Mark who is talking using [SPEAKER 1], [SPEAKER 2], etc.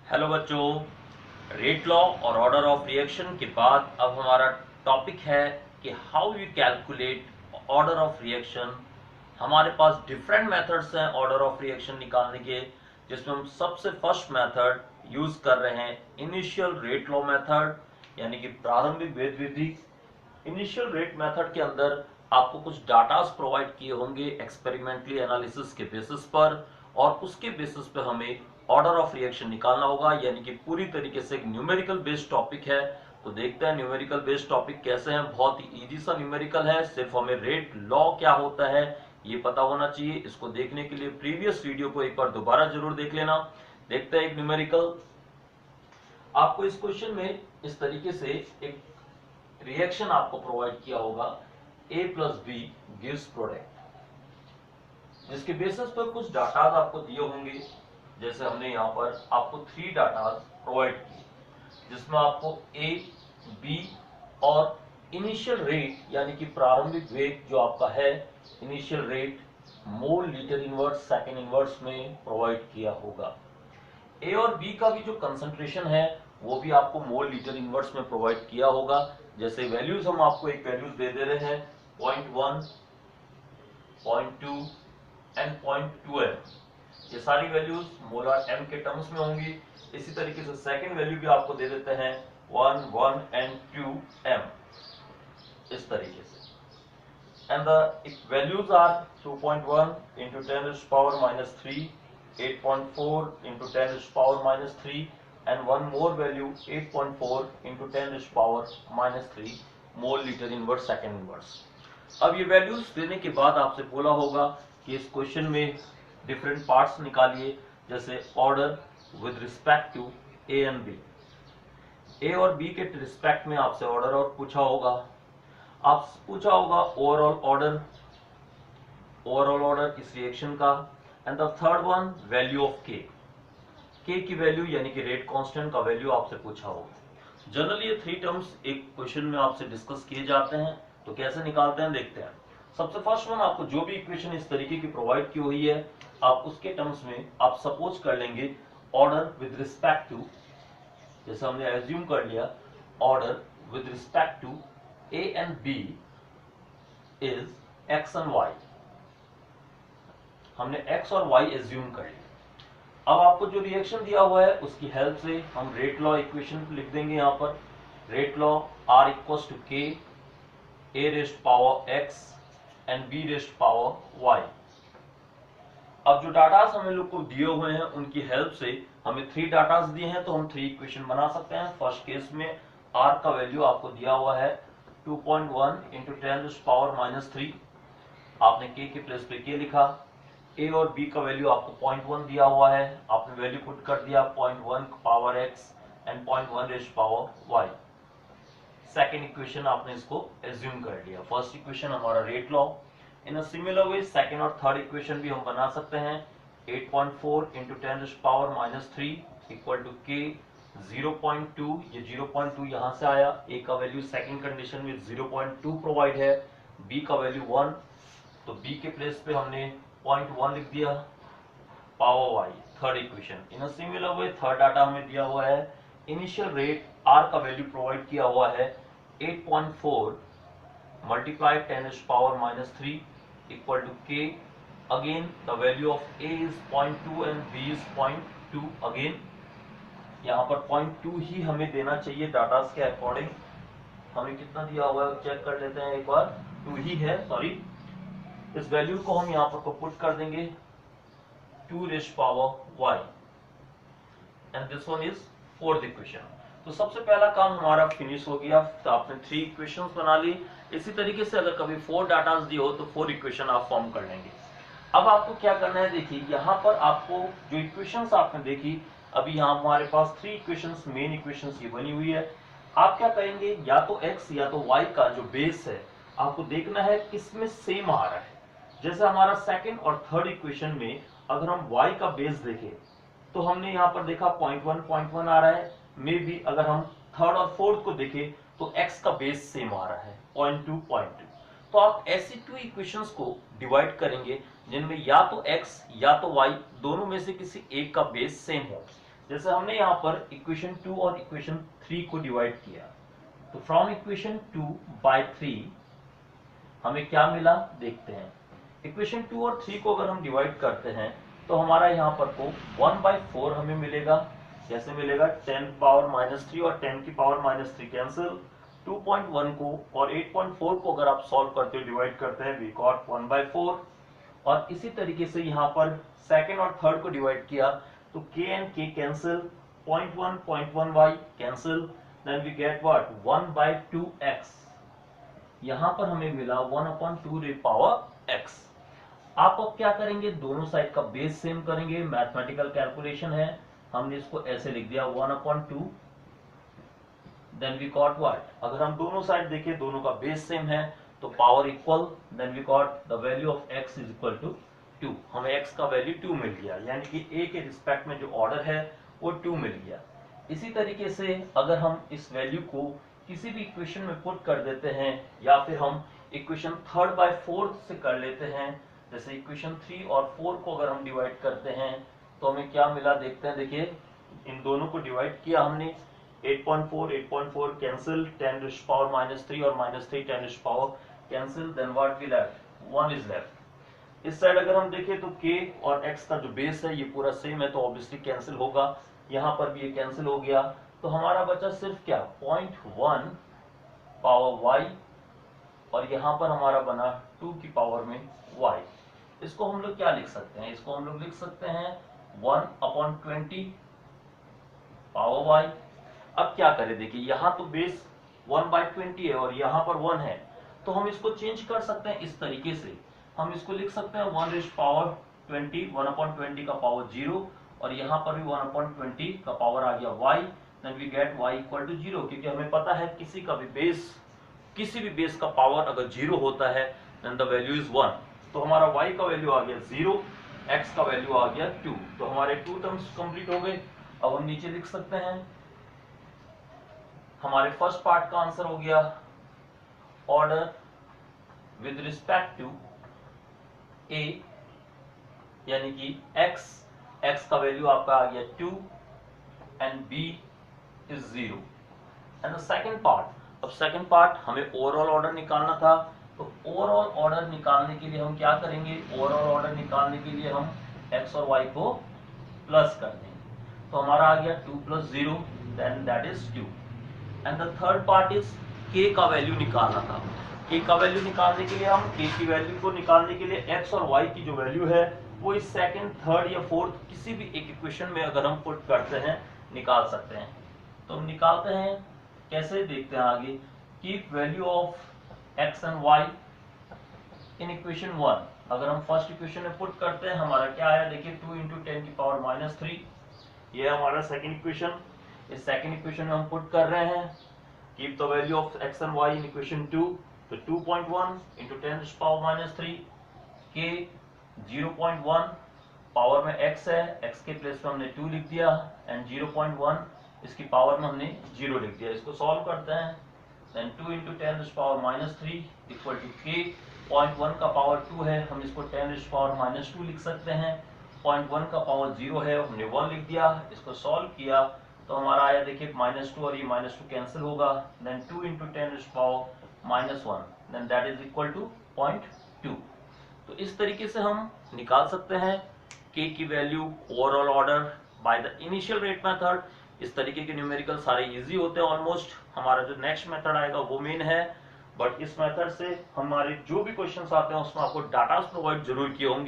[SPEAKER 1] Hello बच्चों, rate law और order of reaction के बाद अब हमारा टॉपिक है कि how you calculate order of reaction. हमारे पास डिफरेंट मेथड्स हैं ऑर्डर ऑफ रिएक्शन निकालने के, जिसमें हम सबसे फर्स्ट मेथड यूज कर रहे हैं इनिशियल रेट लॉ मेथड, यानी कि प्रारंभिक भेद विधि। इनिशियल रेट मेथड के अंदर आपको कुछ डाटास प्रोवाइड किए होंगे एक्सपेरिमेंटली एनालिसिस के बेसिस पर, और उसके बेसिस पे हमें ऑर्डर ऑफ रिएक्शन निकालना होगा, यानी कि पूरी तरीके से एक न्यूमेरिकल बेस्ड टॉपिक है। तो देखते हैं न्यूमेरिकल बेस्ड टॉपिक कैसे है। बहुत ही इजी सा न्यूमेरिकल है, सिर्फ हमें रेट लॉ क्या होता है ये पता होना चाहिए। इसको देखने के लिए प्रीवियस वीडियो को एक बार दोबारा जरूर देख लेना। देखते हैं एक न्यूमेरिकल। आपको इस क्वेश्चन में इस तरीके से एक रिएक्शन आपको प्रोवाइड किया होगा, A plus B gives product, जिसके बेसिस पर कुछ डाटा आपको दिए होंगे। जैसे हमने यहाँ पर आपको 3 डाटा प्रोवाइड किए, जिसमें आपको A, B और इनिशियल रेट यानी कि प्रारंभिक वेग जो आपका है, initial rate mole litre inverse second inverse में प्रोवाइड किया होगा। ए और बी का भी जो कंसंट्रेशन है वो भी आपको मोल लीटर इनवर्स में प्रोवाइड किया होगा। जैसे वैल्यूज हम आपको एक वैल्यूज दे रहे हैं 0.1, 0.2 एंड 0.2m। ये सारी वैल्यूज मोलर m के टर्म्स में होंगी। इसी तरीके से सेकंड वैल्यू भी आपको दे देते हैं 1, 1 एंड 2m, इस तरीके से। And the values are 2.1 into 10 raised to power minus 3, 8.4 into 10 raised to power minus 3, and one more value 8.4 into 10 raised to power minus 3 mole litre inverse second inverse. अब ये values देने के बाद आपसे बोला होगा कि इस क्वेश्चन में डिफरेंट पार्ट्स निकालिए, जैसे order with respect to A and B. A और बी के रिस्पेक्ट में आपसे ऑर्डर और पूछा होगा। आपसे पूछा होगा ओवरऑल ऑर्डर इस रिएक्शन का। And the third one value of के की वैल्यू यानी कि रेट कांस्टेंट का वैल्यू आपसे पूछा होगा। जनरली ये 3 टर्म्स एक क्वेश्चन में आपसे डिस्कस किए जाते हैं, तो कैसे निकालते हैं देखते हैं। सबसे फर्स्ट वन, आपको जो भी इक्वेशन इस तरीके की प्रोवाइड की हुई है, आप उसके टर्म्स में आप सपोज कर लेंगे ऑर्डर विद रिस्पेक्ट टू, जैसे हमने एज्यूम कर लिया order with respect to A and B is x and y. हमने एक्स और वाई एज्यूम कर लिया। अब आपको जो रिएक्शन दिया हुआ है उसकी हेल्प से हम रेट लॉ इक्वेशन लिख देंगे। यहाँ पर rate law R equals to K A raised power x and B raised power Y. अब जो डाटास हमें लोग को दिए हुए हैं उनकी हेल्प से हमें 3 डाटास दिए हैं, तो हम 3 इक्वेशन बना सकते हैं। फर्स्ट केस में आर का वैल्यू आपको दिया हुआ है 2.1 इंटू 10 रेस्ट पावर माइनस 3। आपने के प्लेस पे के लिखा। ए और बी का वैल्यू आपको 0.1 दिया हुआ है, आपने वैल्यू पुट कर दिया 0.1 power x and 0.1 raised power y. Second equation आपने इसको एज्यूम कर लिया। फर्स्ट इक्वेशन हमारा rate law. In a similar way second और थर्ड इक्वेशन भी हम बना सकते हैं। 8.4 into 10 raised power minus 3 equal to K 0.2, ये 0.2 यहाँ से आया। ए का वैल्यू सेकेंड कंडीशन में 0.2 प्रोवाइड है, बी का वैल्यू 1, तो बी के प्लेस पे हमने 0.1 लिख दिया power Y, third equation. In a similar way third data हमें दिया हुआ है इनिशियल रेट आर का वैल्यू प्रोवाइड किया हुआ है 8.4 multiply 10 raise power minus 3 equal to K. Again the value of A is 0.2 and B is 0.2। Again यहाँ पर 0.2 ही हमें देना चाहिए डाटास के अकॉर्डिंग। हमें कितना दिया हुआ है चेक कर लेते हैं एक बार, 2 ही है, सॉरी। इस वैल्यू को हम यहाँ पर पुट कर देंगे 2 rays power y and this one is fourth equation. तो सबसे पहला काम हमारा फिनिश हो गया। तो आपने 3 इक्वेशंस बना ली। इसी तरीके से अगर कभी 4 डाटास दिए हो तो 4 इक्वेशन आप फॉर्म कर लेंगे। अब आपको क्या करना है, देखिए यहाँ पर आपको जो इक्वेशंस आपने देखी, अभी यहाँ हमारे पास 3 इक्वेशंस, मेन इक्वेशंस ये बनी हुई है। आप क्या करेंगे, या तो x या तो y का जो बेस है आपको देखना है किसमें सेम आ रहा है। जैसे हमारा सेकंड और थर्ड इक्वेशन में अगर हम y का बेस देखें तो हमने यहाँ पर देखा 0.1 आ रहा है। मे बी अगर हम थर्ड और फोर्थ को देखें तो x का बेस सेम आ रहा है 0.2। तो आप ऐसी 2 इक्वेशंस को डिवाइड करेंगे जिनमें या तो x या तो y दोनों में से किसी एक का बेस सेम हो। जैसे हमने यहाँ पर इक्वेशन 2 और इक्वेशन 3 को डिवाइड किया, तो फ्रॉम इक्वेशन 2 बाय 3 हमें क्या मिला देखते हैं। इक्वेशन 2 और 3 को अगर हम डिवाइड करते हैं तो हमारा यहाँ पर को 1/4 हमें मिलेगा। कैसे मिलेगा? 10 पावर -3 और 10 की पावर -3 कैंसिल। 2.1 को और 8.4 को अगर आप सॉल्व करते हो, डिवाइड करते हैं, वी गॉट 1/4। और इसी तरीके से यहाँ पर सेकंड और थर्ड को डिवाइड किया तो k and k cancel, 0.1 cancel, then we get what 1/2x। यहाँ पर हमें मिला 1/2 रेज़ पावर x। आप अब क्या करेंगे, दोनों साइड का बेस सेम करेंगे, मैथमेटिकल कैलकुलेशन है, हमने इसको ऐसे लिख दिया 1/2, देन वी गॉट व्हाट, अगर हम दोनों साइड देखें दोनों का बेस सेम है तो power equal, then we got the value of x is equal to 2। हमें x का वैल्यू 2 मिल गया, यानी कि a के रिस्पेक्ट में जो ऑर्डर है वो 2 मिल गया। इसी तरीके से अगर हम इस वैल्यू को किसी भी इक्वेशन में पुट कर देते हैं या फिर हम इक्वेशन 3/4 से कर लेते हैं, जैसे इक्वेशन 3 और 4 को अगर हम डिवाइड करते हैं तो हमें क्या मिला देखते हैं। देखिए इन दोनों को डिवाइड किया हमने, 8.4 कैंसिल, 10 रेज़ पावर -3 और -3 10 raise power cancel, then what we left, 1 is left. इस साइड अगर हम देखें तो k और x का जो बेस है ये पूरा सेम है तो ऑब्वियसली कैंसिल होगा, यहाँ पर भी ये कैंसिल हो गया, तो हमारा बचा सिर्फ क्या 0.1 पावर y और यहाँ पर हमारा बना 2 की पावर में y। इसको हम लोग क्या लिख सकते हैं, इसको हम लोग लिख सकते हैं 1/20 पावर y। अब क्या करें, देखिए यहाँ तो बेस 1/20 है और यहाँ पर 1 है, तो हम इसको चेंज कर सकते हैं इस तरीके से, हम इसको लिख सकते हैं 1 रेज़ पावर 20, 1/20 का पावर 0 और यहाँ पर भी 1/20 का पावर आ गया y, then we get y equal to 0, क्योंकि हमें पता है किसी भी बेस का पावर अगर 0 होता है देन द वैल्यू इज 1। तो हमारा y का वैल्यू आ गया 0, x का वैल्यू आ गया 2, तो हमारे 2 टर्म्स कंप्लीट हो गए। अब हम नीचे लिख सकते हैं, हमारे फर्स्ट पार्ट का आंसर हो गया order with respect to a, यानी कि x का वैल्यू आपका आ गया 2 and b is 0। And the second part, अब सेकंड पार्ट हमें ओवरऑल ऑर्डर निकालना था, तो ओवरऑल ऑर्डर निकालने के लिए हम क्या करेंगे, ओवरऑल ऑर्डर निकालने के लिए हम x और y को प्लस कर देंगे, तो हमारा आ गया 2 + 0 then that is 2। And the third part is k का वैल्यू निकालना था। k का वैल्यू निकालने के लिए हम k की वैल्यू को निकालने के लिए x और y की जो वैल्यू है वो इस सेकंड, थर्ड या फोर्थ किसी भी एक इक्वेशन में अगर हम पुट करते हैं निकाल सकते हैं। तो हम निकालते हैं कैसे, देखते हैं आगे। Keep value of x and y in equation 1, अगर हम फर्स्ट इक्वेशन में पुट करते हैं हमारा क्या आया, देखिए 2 × 10 की पावर -3, ये हमारा सेकंड इक्वेशन। इस सेकंड इक्वेशन में हम पुट कर रहे हैं keep the value of x and y in equation 2, तो 2.1 × 10 की पावर -3, k 0.1 पावर में x है, x के प्लेस में हमने 2 लिख दिया एंड 0.1 इसकी पावर में हमने 0 लिख दिया। इसको सॉल्व करते हैं, देन 2 × 10 की पावर -3 इक्वल टू k, 0.1 का पावर 2 है, हम इसको 10 की पावर -2 लिख सकते हैं, 0.1 का पावर 0 है, हमने 1 लिख दिया। इसको सॉल्व किया तो हमारा आया देखिए -2 और ये -2 कैंसिल होगा, देन 2 × 10 की power -1 then that is equal to 0.2। तो इस तरीके से हम निकाल सकते हैं k की value overall order by the initial rate method. इस तरीके के न्यूमेरिकल सारे इजी होते हैं ऑलमोस्ट। हमारा जो नेक्स्ट मेथड आएगा वो मेन है, बट इस मेथड से हमारे जो भी क्वेश्चंस आते हैं उसमें आपको डाटा प्रोवाइड जरूर किए होंगे।